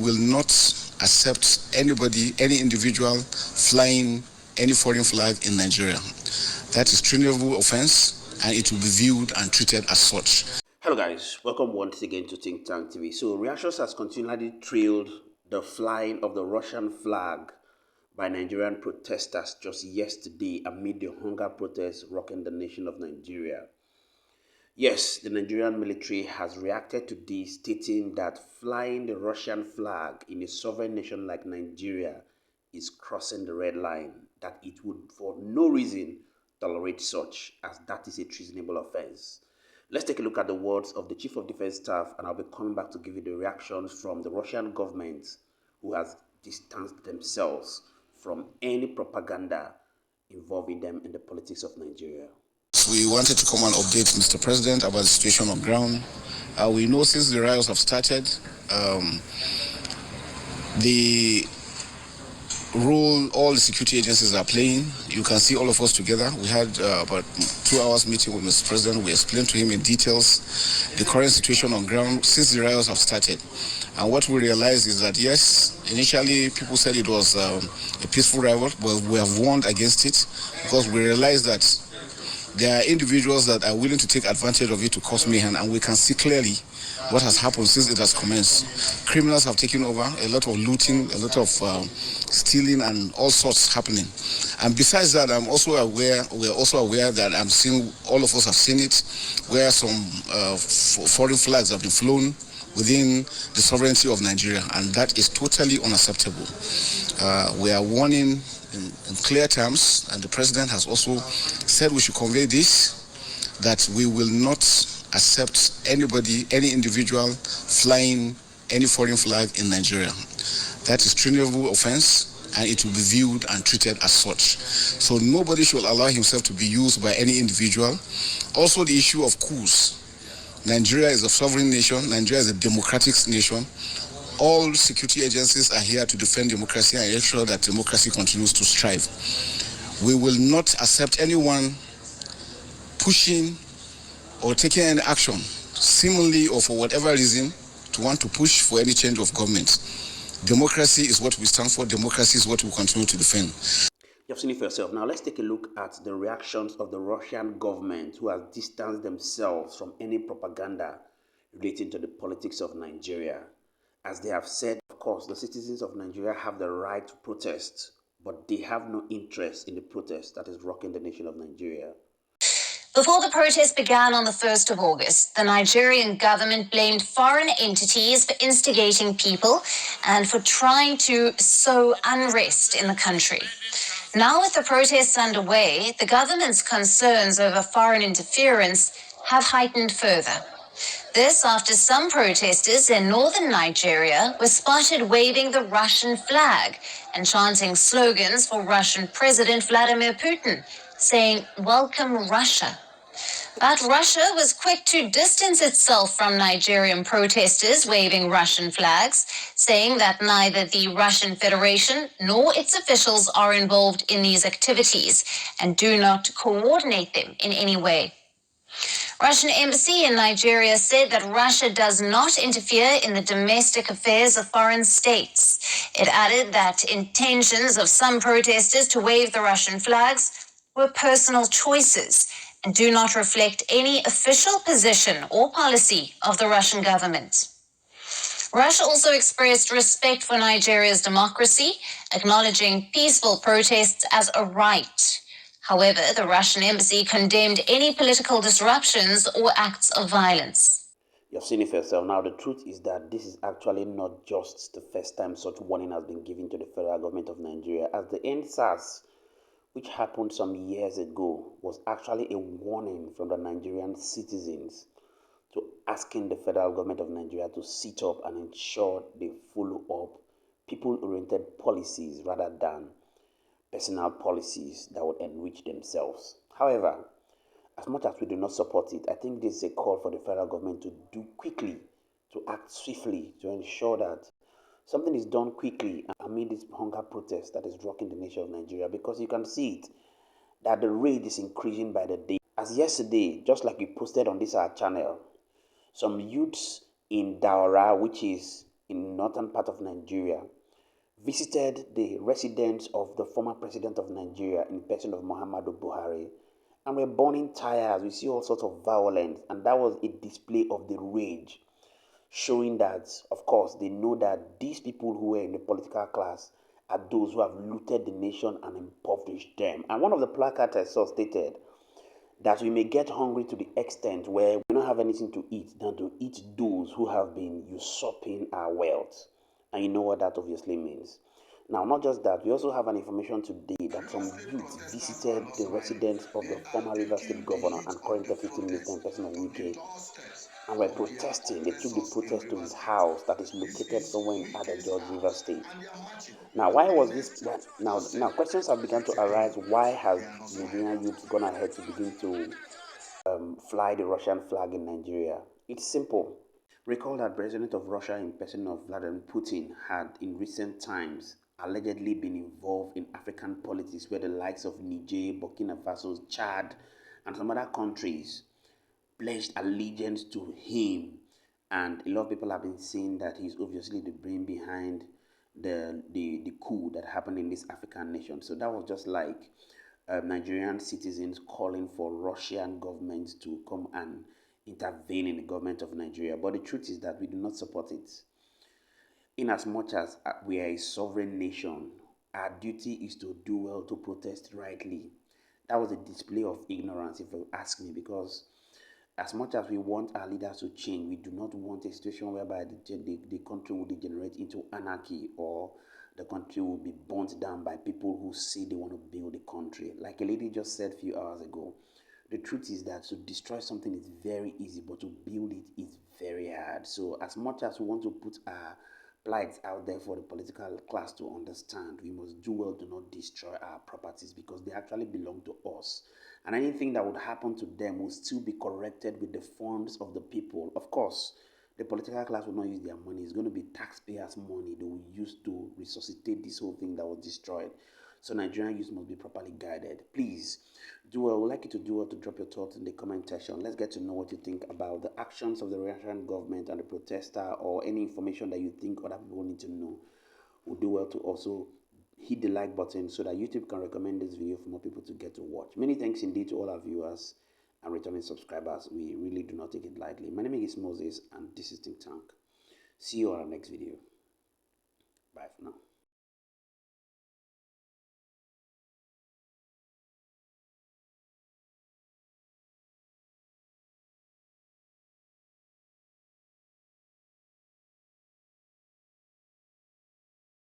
will not accept anybody, any individual flying any foreign flag in Nigeria. That is treasonable offence, and it will be viewed and treated as such. Hello guys, welcome once again to Think Tank TV. So reactions has continually trailed the flying of the Russian flag by Nigerian protesters just yesterday amid the hunger protests rocking the nation of Nigeria. Yes, the Nigerian military has reacted to this, stating that flying the Russian flag in a sovereign nation like Nigeria is crossing the red line, that it would for no reason tolerate such, as that is a treasonable offense. Let's take a look at the words of the Chief of Defense Staff, and I'll be coming back to give you the reactions from the Russian government, who has distanced themselves from any propaganda involving them in the politics of Nigeria. We wanted to come and update Mr. President about the situation on ground. We know since the riots have started, the role all the security agencies are playing. You can see all of us together. We had about 2 hours meeting with Mr. President. We explained to him in details the current situation on ground since the riots have started. And what we realized is that, yes, initially people said it was a peaceful riot, but we have warned against it because we realized that there are individuals that are willing to take advantage of it to cause mayhem, and we can see clearly what has happened since it has commenced. Criminals have taken over, a lot of looting, a lot of stealing, and all sorts happening. And besides that, we're also aware that I'm seeing, all of us have seen it, where some foreign flags have been flown within the sovereignty of Nigeria, and that is totally unacceptable. We are warning in clear terms, and the President has also said we should convey this, that we will not accept anybody, any individual flying any foreign flag in Nigeria. That is treasonable offence, and it will be viewed and treated as such. So nobody should allow himself to be used by any individual. Also, the issue of coups. Nigeria is a sovereign nation. Nigeria is a democratic nation. All security agencies are here to defend democracy and ensure that democracy continues to strive. We will not accept anyone pushing or taking any action, seemingly or for whatever reason, to want to push for any change of government. Democracy is what we stand for. Democracy is what we continue to defend. You've seen it for yourself. Now let's take a look at the reactions of the Russian government, who has distanced themselves from any propaganda relating to the politics of Nigeria. As they have said, of course, the citizens of Nigeria have the right to protest, but they have no interest in the protest that is rocking the nation of Nigeria. Before the protest began on the 1st of August, the Nigerian government blamed foreign entities for instigating people and for trying to sow unrest in the country. Now, with the protests underway, the government's concerns over foreign interference have heightened further. This after some protesters in northern Nigeria were spotted waving the Russian flag and chanting slogans for Russian President Vladimir Putin, saying, "Welcome Russia." But Russia was quick to distance itself from Nigerian protesters waving Russian flags, saying that neither the Russian Federation nor its officials are involved in these activities and do not coordinate them in any way. Russian embassy in Nigeria said that Russia does not interfere in the domestic affairs of foreign states. It added that intentions of some protesters to wave the Russian flags were personal choices and do not reflect any official position or policy of the Russian government. Russia also expressed respect for Nigeria's democracy, acknowledging peaceful protests as a right. However, the Russian embassy condemned any political disruptions or acts of violence. You've seen it for yourself. Now, the truth is that this is actually not just the first time such warning has been given to the federal government of Nigeria, as the NSAS, which happened some years ago, was actually a warning from the Nigerian citizens to asking the federal government of Nigeria to sit up and ensure they follow up people-oriented policies rather than personal policies that would enrich themselves. However, as much as we do not support it, I think this is a call for the federal government to do quickly, to act swiftly, to ensure that something is done quickly amid this hunger protest that is rocking the nation of Nigeria, because you can see it, that the rate is increasing by the day. As yesterday, just like we posted on this our channel, some youths in Daura, which is in northern part of Nigeria visited the residence of the former president of Nigeria in person of Muhammadu Buhari, and were burning tires. We see all sorts of violence, and that was a display of the rage, showing that, of course, they know that these people who were in the political class are those who have looted the nation and impoverished them. And one of the placards I saw stated that we may get hungry to the extent where we don't have anything to eat than to eat those who have been usurping our wealth. And you know what that obviously means. Now, not just that, we also have an information today that some youth visited the residence of the former River State Governor and current Deputy Minister in person of Wike and were protesting. They took the protest to his house that is located somewhere in aAdviser, River State. Now, why was this? Now, questions have begun to arise. Why has Nigerian youth gone ahead to begin to fly the Russian flag in Nigeria? It's simple. Recall that President of Russia in person of Vladimir Putin had in recent times allegedly been involved in African politics where the likes of Niger, Burkina Faso, Chad, and some other countries pledged allegiance to him. And a lot of people have been saying that he's obviously the brain behind the coup that happened in this African nation. So that was just like Nigerian citizens calling for Russian government to come and intervene in the government of Nigeria. But the truth is that we do not support it. In as much as we are a sovereign nation, our duty is to do well to protest rightly. That was a display of ignorance, if you ask me, because as much as we want our leaders to change, we do not want a situation whereby the country will degenerate into anarchy or the country will be burnt down by people who say they want to build the country. Like a lady just said a few hours ago, the truth is that to destroy something is very easy, but to build it is very hard. So as much as we want to put our plights out there for the political class to understand, we must do well to not destroy our properties because they actually belong to us. And anything that would happen to them will still be corrected with the funds of the people. Of course, the political class will not use their money. It's going to be taxpayers' money they will use to resuscitate this whole thing that was destroyed. So Nigerian youth must be properly guided. Please, do well. I would like you to do well to drop your thoughts in the comment section. Let's get to know what you think about the actions of the Russian government and the protester, or any information that you think other people need to know. We'll do well to also hit the like button so that YouTube can recommend this video for more people to get to watch. Many thanks indeed to all our viewers and returning subscribers. We really do not take it lightly. My name is Moses and this is Think Tank. See you on our next video.